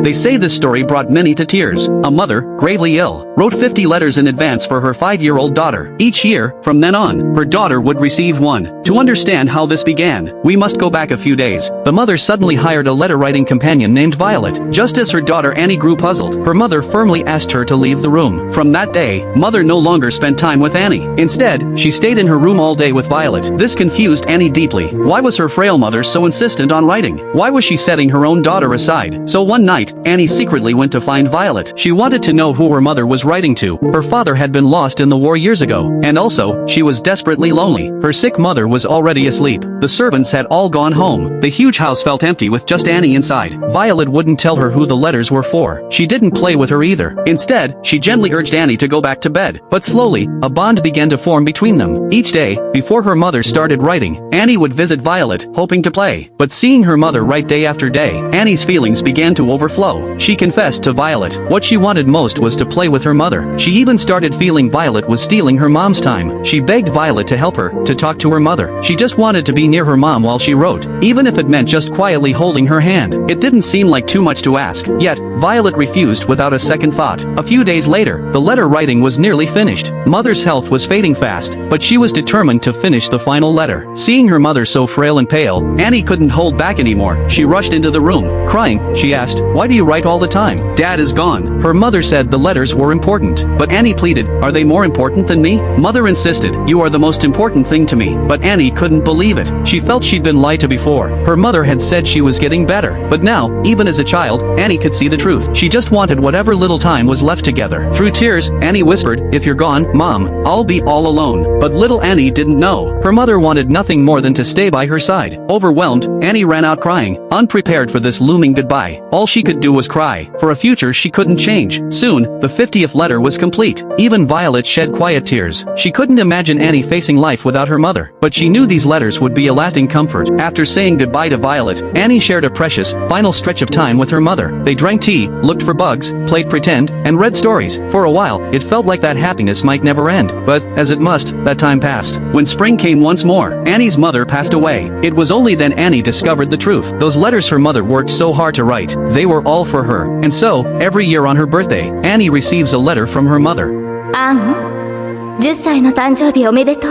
They say this story brought many to tears. A mother, gravely ill, wrote 50 letters in advance for her 5-year-old daughter. Each year, from then on, her daughter would receive one. To understand how this began, we must go back a few days. The mother suddenly hired a letter-writing companion named Violet. Just as her daughter Annie grew puzzled, her mother firmly asked her to leave the room. From that day, mother no longer spent time with Annie. Instead, she stayed in her room all day with Violet. This confused Annie deeply. Why was her frail mother so insistent on writing? Why was she setting her own daughter aside? So one night, Annie secretly went to find Violet. She wanted to know who her mother was writing to. Her father had been lost in the war years ago, and also, she was desperately lonely. Her sick mother was already asleep. The servants had all gone home. The huge house felt empty with just Annie inside. Violet wouldn't tell her who the letters were for. She didn't play with her either. Instead, she gently urged Annie to go back to bed. But slowly, a bond began to form between them. Each day, before her mother started writing, Annie would visit Violet, hoping to play. But seeing her mother write day after day, Annie's feelings began to overflow. She confessed to Violet what she wanted most was to play with her mother. She even started feeling Violet was stealing her mom's time. She begged Violet to help her, to talk to her mother. She just wanted to be near her mom while she wrote, even if it meant just quietly holding her hand. It didn't seem like too much to ask, yet, Violet refused without a second thought. A few days later, the letter writing was nearly finished. Mother's health was fading fast, but she was determined to finish the final letter. Seeing her mother so frail and pale, Annie couldn't hold back anymore. She rushed into the room. Crying, she asked, "Why do you write all the time? Dad is gone." Her mother said the letters were important, but Annie pleaded, "Are they more important than me?" Mother insisted, "You are the most important thing to me." But Annie couldn't believe it. She felt she'd been lied to before. Her mother had said she was getting better, but now, even as a child, Annie could see the truth. She just wanted whatever little time was left together. Through tears, Annie whispered, "If you're gone, Mom, I'll be all alone." But little Annie didn't know. Her mother wanted nothing more than to stay by her side. Overwhelmed, Annie ran out crying, unprepared for this looming goodbye. All she could do was cry, for a future she couldn't change. Soon, the 50th letter was complete. Even Violet shed quiet tears. She couldn't imagine Annie facing life without her mother, but she knew these letters would be a lasting comfort. After saying goodbye to Violet, Annie shared a precious, final stretch of time with her mother. They drank tea, looked for bugs, played pretend, and read stories. For a while, it felt like that happiness might never end. But, as it must, that time passed. When spring came once more, Annie's mother passed away. It was only then Annie discovered the truth. Those letters her mother worked so hard to write, they were all for her. And so, every year on her birthday, Annie receives a letter from her mother. アン、10歳の誕生日おめでとう。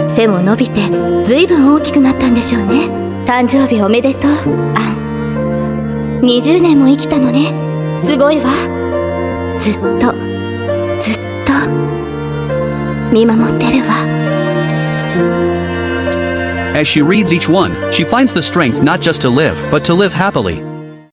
背も伸びてずいぶん大きくなったんでしょうね。誕生日おめでとう、アン。20年も生きたのね。すごいわ。ずっと見守ってるわ。As she reads each one, she finds the strength not just to live, but to live happily.